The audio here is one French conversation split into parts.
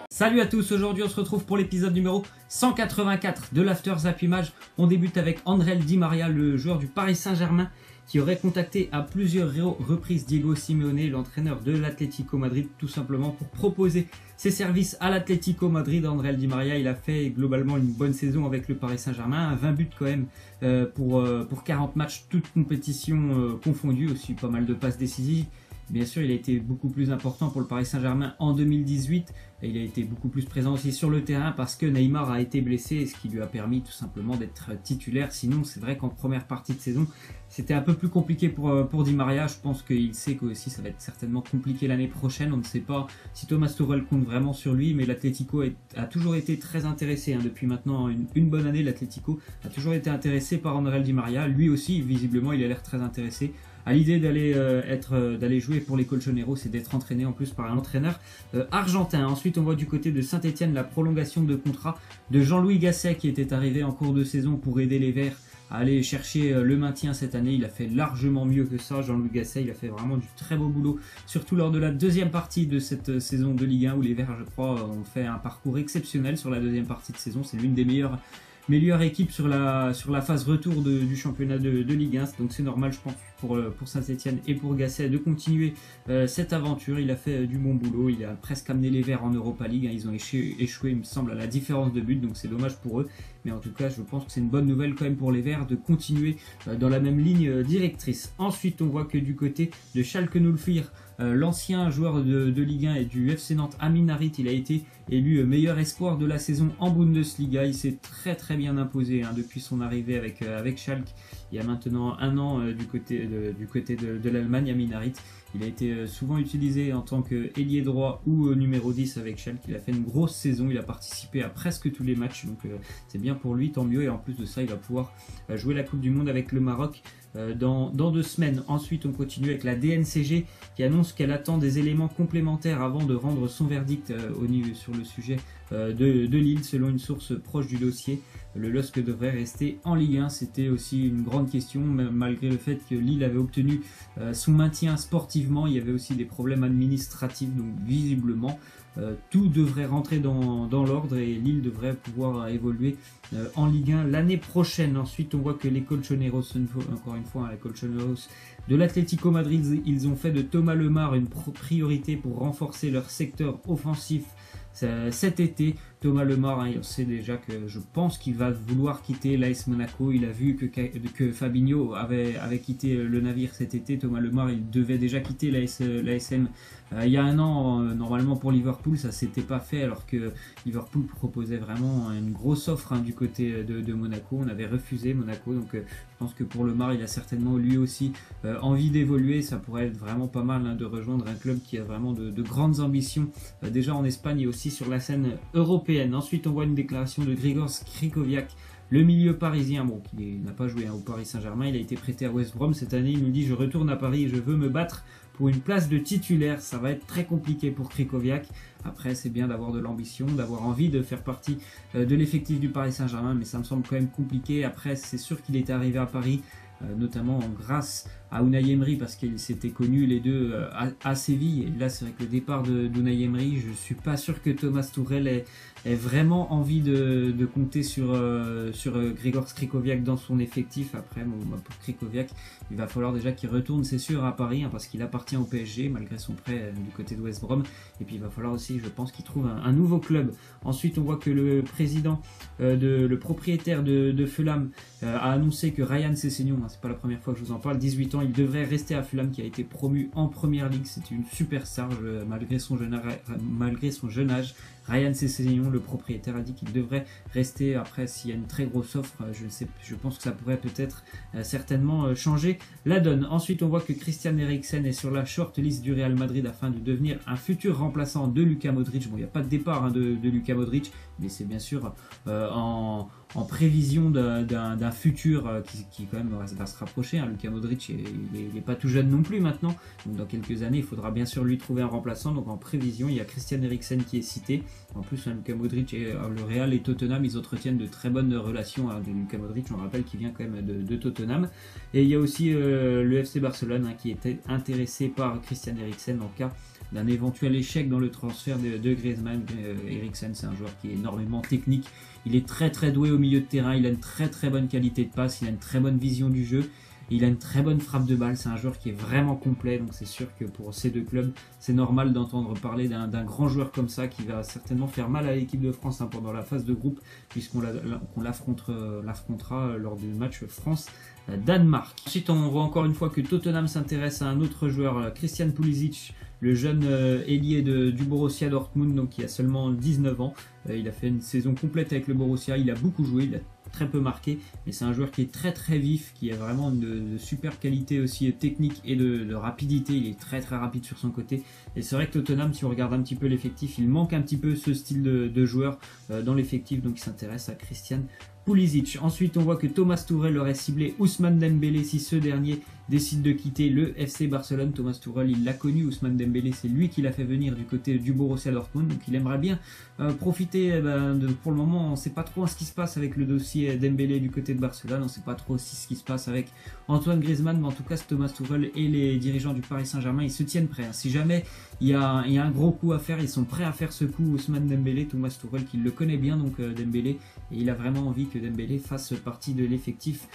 Salut à tous, aujourd'hui on se retrouve pour l'épisode numéro 184 de l'After Zap Image. On débute avec André Di Maria, le joueur du Paris Saint-Germain, qui aurait contacté à plusieurs reprises Diego Simeone, l'entraîneur de l'Atlético Madrid, tout simplement pour proposer ses services à l'Atlético Madrid. André Di Maria, il a fait globalement une bonne saison avec le Paris Saint-Germain, 20 buts quand même pour 40 matchs, toutes compétitions confondues, aussi pas mal de passes décisives. Bien sûr, il a été beaucoup plus important pour le Paris Saint-Germain en 2018 et il a été beaucoup plus présent aussi sur le terrain parce que Neymar a été blessé, ce qui lui a permis tout simplement d'être titulaire. Sinon, c'est vrai qu'en première partie de saison, c'était un peu plus compliqué pour Di Maria. Je pense qu'il sait que aussi ça va être certainement compliqué l'année prochaine. On ne sait pas si Thomas Tuchel compte vraiment sur lui, mais l'Atlético a toujours été très intéressé. Depuis maintenant une bonne année, l'Atlético a toujours été intéressé par André Di Maria. Lui aussi, visiblement, il a l'air très intéressé à l'idée d'aller jouer pour les Colchoneros et d'être entraîné en plus par un entraîneur argentin. Ensuite, on voit du côté de Saint-Etienne la prolongation de contrat de Jean-Louis Gasset qui était arrivé en cours de saison pour aider les Verts à aller chercher le maintien cette année. Il a fait largement mieux que ça, Jean-Louis Gasset. Il a fait vraiment du très beau boulot, surtout lors de la deuxième partie de cette saison de Ligue 1 où les Verts, je crois, ont fait un parcours exceptionnel sur la deuxième partie de saison. C'est l'une des meilleure équipe sur la phase retour du championnat de Ligue 1, donc c'est normal je pense pour Saint-Etienne et pour Gasset de continuer cette aventure. Il a fait du bon boulot, il a presque amené les Verts en Europa League, ils ont échoué il me semble à la différence de but, donc c'est dommage pour eux, mais en tout cas je pense que c'est une bonne nouvelle quand même pour les Verts de continuer dans la même ligne directrice. Ensuite on voit que du côté de Schalke 04, l'ancien joueur de Ligue 1 et du FC Nantes, Amin Harit, il a été élu meilleur espoir de la saison en Bundesliga. Il s'est très bien imposé depuis son arrivée avec Schalke il y a maintenant un an du côté de l'Allemagne. Amin Harit, il a été souvent utilisé en tant qu'ailier droit ou numéro 10 avec Schalke. Il a fait une grosse saison, il a participé à presque tous les matchs, donc c'est bien pour lui, tant mieux. Et en plus de ça, il va pouvoir jouer la Coupe du Monde avec le Maroc dans 2 semaines. Ensuite, on continue avec la DNCG qui annonce qu'elle attend des éléments complémentaires avant de rendre son verdict sur le sujet de Lille. Selon une source proche du dossier, le LOSC devrait rester en Ligue 1. C'était aussi une grande question, malgré le fait que Lille avait obtenu son maintien sportivement. Il y avait aussi des problèmes administratifs, donc visiblement tout devrait rentrer dans l'ordre et Lille devrait pouvoir évoluer en Ligue 1 l'année prochaine. Ensuite, on voit que les Colchoneros, encore une fois, les Colchoneros de l'Atlético Madrid, ils ont fait de Thomas Lemar une priorité pour renforcer leur secteur offensif cet été. Thomas Lemar, on sait déjà que je pense qu'il va vouloir quitter l'AS Monaco. Il a vu que Fabinho avait quitté le navire cet été. Thomas Lemar, il devait déjà quitter l'ASM il y a un an, normalement pour Liverpool. Ça s'était pas fait alors que Liverpool proposait vraiment une grosse offre du côté de Monaco. On avait refusé Monaco, donc je pense que pour Lemar, il a certainement lui aussi envie d'évoluer. Ça pourrait être vraiment pas mal de rejoindre un club qui a vraiment de grandes ambitions, déjà en Espagne et aussi sur la scène européenne. Ensuite, on voit une déclaration de Grigor Skrikoviak, le milieu parisien, qui n'a pas joué au Paris Saint-Germain. Il a été prêté à West Brom cette année. Il nous dit: je retourne à Paris et je veux me battre pour une place de titulaire. Ça va être très compliqué pour Skrikoviak. Après, c'est bien d'avoir de l'ambition, d'avoir envie de faire partie de l'effectif du Paris Saint-Germain, mais ça me semble quand même compliqué. Après, c'est sûr qu'il était arrivé à Paris notamment grâce à Unai Emery, parce qu'ils s'étaient connus les deux à Séville. Et là, c'est vrai que le départ d'Unai Emery, je suis pas sûr que Thomas Tuchel ait vraiment envie de compter sur Grigor Skrikoviak dans son effectif. Après, pour Skrikoviak, il va falloir déjà qu'il retourne, c'est sûr, à Paris, parce qu'il appartient au PSG malgré son prêt du côté de West Brom. Et puis il va falloir aussi, je pense, qu'il trouve un nouveau club. Ensuite, on voit que le président, le propriétaire de Fulham a annoncé que Ryan Sessegnon, c'est pas la première fois que je vous en parle, 18 ans, il devrait rester à Fulham, qui a été promu en première ligue. C'est une superstar malgré son jeune âge. Ryan Sessegnon, le propriétaire, a dit qu'il devrait rester. Après, s'il y a une très grosse offre, je pense que ça pourrait peut-être certainement changer la donne. Ensuite, on voit que Christian Eriksen est sur la shortlist du Real Madrid afin de devenir un futur remplaçant de Luka Modric. Bon, il n'y a pas de départ de Luka Modric, mais c'est bien sûr en en prévision d'un futur qui quand même va se rapprocher. Hein. Luka Modric, il n'est pas tout jeune non plus maintenant. Donc dans quelques années, il faudra bien sûr lui trouver un remplaçant. Donc en prévision, il y a Christian Eriksen qui est cité. En plus, Luka Modric et le Real et Tottenham, ils entretiennent de très bonnes relations. Hein, de Luka Modric, on rappelle qu'il vient quand même de Tottenham. Et il y a aussi le FC Barcelone qui était intéressé par Christian Eriksen en cas d'un éventuel échec dans le transfert de Griezmann. Eriksen, c'est un joueur qui est énormément technique. Il est très très doué au milieu de terrain. Il a une très très bonne qualité de passe. Il a une très bonne vision du jeu. Il a une très bonne frappe de balle. C'est un joueur qui est vraiment complet. Donc c'est sûr que pour ces deux clubs, c'est normal d'entendre parler d'un grand joueur comme ça qui va certainement faire mal à l'équipe de France pendant la phase de groupe, puisqu'on l'affrontera lors du match France-Danemark. Ensuite, on voit encore une fois que Tottenham s'intéresse à un autre joueur, Christian Pulisic, le jeune ailier du Borussia Dortmund, donc qui a seulement 19 ans. Il a fait une saison complète avec le Borussia, il a beaucoup joué, il a très peu marqué, mais c'est un joueur qui est très très vif, qui a vraiment de super qualité aussi technique et de rapidité. Il est très très rapide sur son côté. Et c'est vrai que Tottenham, si on regarde un petit peu l'effectif, il manque un petit peu ce style de joueur dans l'effectif, donc il s'intéresse à Christian Pulisic. Ensuite, on voit que Thomas Tuchel aurait ciblé Ousmane Dembélé si ce dernier décide de quitter le FC Barcelone. Thomas Tuchel, il l'a connu, Ousmane Dembélé, c'est lui qui l'a fait venir du côté du Borussia Dortmund, donc il aimerait bien profiter. Pour le moment, on ne sait pas trop ce qui se passe avec le dossier Dembélé du côté de Barcelone, on ne sait pas trop aussi ce qui se passe avec Antoine Griezmann, mais en tout cas, Thomas Tuchel et les dirigeants du Paris Saint-Germain, ils se tiennent prêts. Si jamais il y a un gros coup à faire, ils sont prêts à faire ce coup. Ousmane Dembélé, Thomas Tuchel qui le connaît bien, donc Dembélé, et il a vraiment envie que Dembélé fasse partie de l'effectif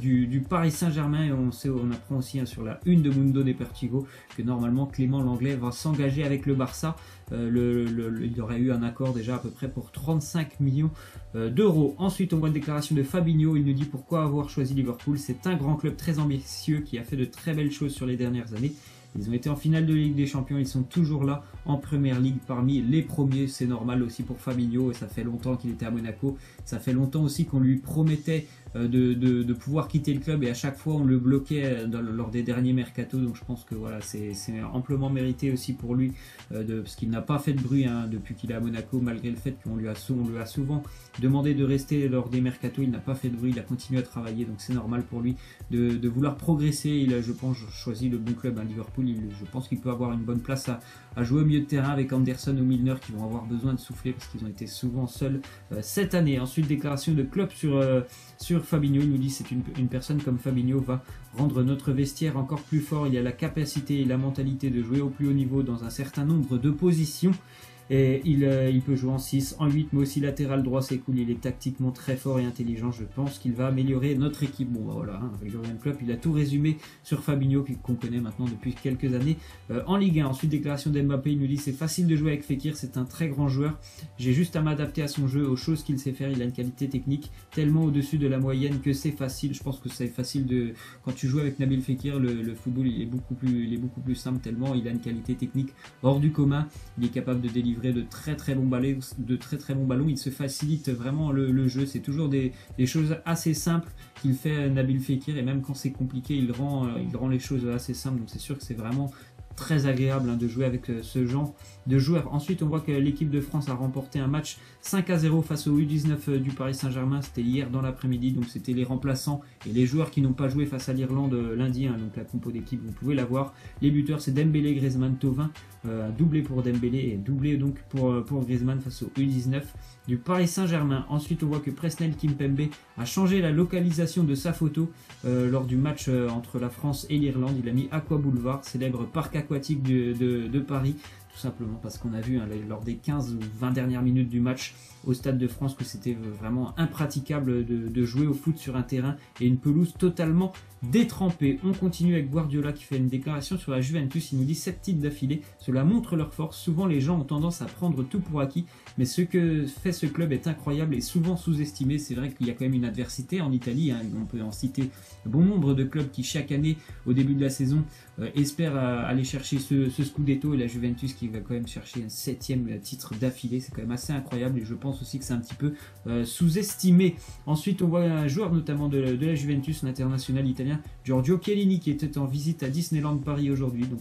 du Paris Saint-Germain. Et on apprend aussi sur la une de Mundo Deportivo que normalement Clément Lenglet va s'engager avec le Barça. Il y aurait eu un accord déjà à peu près pour 35 millions d'euros. Ensuite, on voit une déclaration de Fabinho. Il nous dit pourquoi avoir choisi Liverpool. C'est un grand club très ambitieux qui a fait de très belles choses sur les dernières années. Ils ont été en finale de Ligue des Champions, ils sont toujours là en Première Ligue parmi les premiers. C'est normal aussi pour Fabinho, et ça fait longtemps qu'il était à Monaco. Ça fait longtemps aussi qu'on lui promettait de pouvoir quitter le club, et à chaque fois on le bloquait lors des derniers mercatos. Donc je pense que voilà, c'est amplement mérité aussi pour lui, parce qu'il n'a pas fait de bruit depuis qu'il est à Monaco, malgré le fait qu'on lui a souvent demandé de rester lors des mercatos. Il n'a pas fait de bruit, il a continué à travailler, donc c'est normal pour lui de vouloir progresser. Il a, je pense, choisi le bon club, Liverpool. Je pense qu'il peut avoir une bonne place à jouer au milieu de terrain avec Anderson ou Milner, qui vont avoir besoin de souffler parce qu'ils ont été souvent seuls cette année. Ensuite, déclaration de Klopp sur Fabinho. Il nous dit c'est une personne comme Fabinho va rendre notre vestiaire encore plus fort. Il a la capacité et la mentalité de jouer au plus haut niveau dans un certain nombre de positions. Et il peut jouer en 6, en 8, mais aussi latéral droit, c'est cool. Il est tactiquement très fort et intelligent. Je pense qu'il va améliorer notre équipe. Bon, voilà, avec Jurgen Klopp, il a tout résumé sur Fabinho, qu'on connaît maintenant depuis quelques années en Ligue 1. Ensuite, déclaration d'Mbappé, il nous dit c'est facile de jouer avec Fekir, c'est un très grand joueur. J'ai juste à m'adapter à son jeu, aux choses qu'il sait faire. Il a une qualité technique tellement au-dessus de la moyenne que c'est facile. Je pense que c'est facile quand tu joues avec Nabil Fekir, le football il est beaucoup plus simple, tellement il a une qualité technique hors du commun. Il est capable de délivrer de très très bons ballons, il se facilite vraiment le jeu. C'est toujours des choses assez simples qu'il fait Nabil Fekir, et même quand c'est compliqué, il rend les choses assez simples. Donc c'est sûr que c'est vraiment très agréable de jouer avec ce genre de joueurs. Ensuite, on voit que l'équipe de France a remporté un match 5-0 face au U19 du Paris Saint-Germain. C'était hier dans l'après-midi, donc c'était les remplaçants et les joueurs qui n'ont pas joué face à l'Irlande lundi. Donc la compo d'équipe, vous pouvez la voir. Les buteurs, c'est Dembélé, Griezmann, Thauvin. Doublé pour Dembélé et doublé donc pour Griezmann face au U19 du Paris Saint-Germain. Ensuite, on voit que Presnel Kimpembe a changé la localisation de sa photo lors du match entre la France et l'Irlande. Il a mis Aqua Boulevard, célèbre parc aquatique de Paris, tout simplement parce qu'on a vu lors des 15 ou 20 dernières minutes du match au Stade de France que c'était vraiment impraticable de jouer au foot sur un terrain et une pelouse totalement détrempée. On continue avec Guardiola qui fait une déclaration sur la Juventus. Il nous dit 7 titres d'affilée, cela montre leur force. Souvent les gens ont tendance à prendre tout pour acquis, mais ce que fait ce club est incroyable et souvent sous-estimé. C'est vrai qu'il y a quand même une adversité en Italie, on peut en citer bon nombre de clubs qui chaque année au début de la saison espèrent aller chercher ce Scudetto, et la Juventus qui qui va quand même chercher un 7e titre d'affilée. C'est quand même assez incroyable et je pense aussi que c'est un petit peu sous-estimé. Ensuite, on voit un joueur notamment de la Juventus, un international italien, Giorgio Chiellini, qui était en visite à Disneyland Paris aujourd'hui. Donc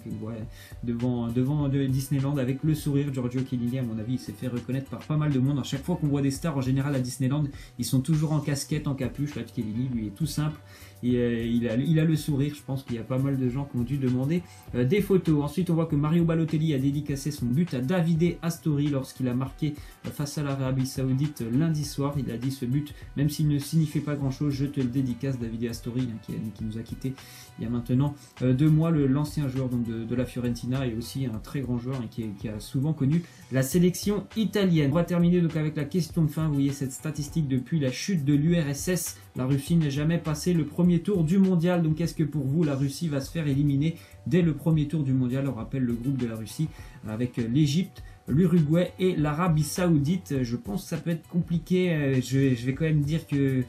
devant Disneyland avec le sourire. Giorgio Chiellini, à mon avis, il s'est fait reconnaître par pas mal de monde. À chaque fois qu'on voit des stars en général à Disneyland, ils sont toujours en casquette, en capuche. Là, Chiellini, lui, est tout simple. Et il a le sourire. Je pense qu'il y a pas mal de gens qui ont dû demander des photos. Ensuite, on voit que Mario Balotelli a dédicacé son but à Davide Astori lorsqu'il a marqué face à l'Arabie Saoudite lundi soir. Il a dit: ce but, même s'il ne signifie pas grand chose, je te le dédicace, Davide Astori, qui nous a quitté il y a maintenant 2 mois, l'ancien joueur donc, de la Fiorentina, et aussi un très grand joueur qui a souvent connu la sélection italienne. On va terminer donc avec la question de fin. Vous voyez cette statistique: depuis la chute de l'URSS, la Russie n'est jamais passée le premier tour du mondial. Donc est-ce que pour vous la Russie va se faire éliminer dès le premier tour du mondial? On rappelle le groupe de la Russie avec l'Égypte, l'Uruguay et l'Arabie Saoudite. Je pense que ça peut être compliqué. Je vais quand même dire que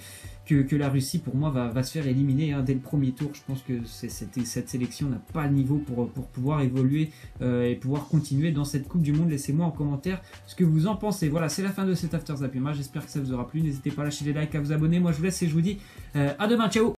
la Russie, pour moi, va se faire éliminer dès le premier tour. Je pense que cette sélection n'a pas le niveau pour pouvoir évoluer et pouvoir continuer dans cette Coupe du Monde. Laissez-moi en commentaire ce que vous en pensez. Voilà, c'est la fin de cet After Zapping Match. J'espère que ça vous aura plu. N'hésitez pas à lâcher des likes, à vous abonner. Moi, je vous laisse et je vous dis à demain. Ciao!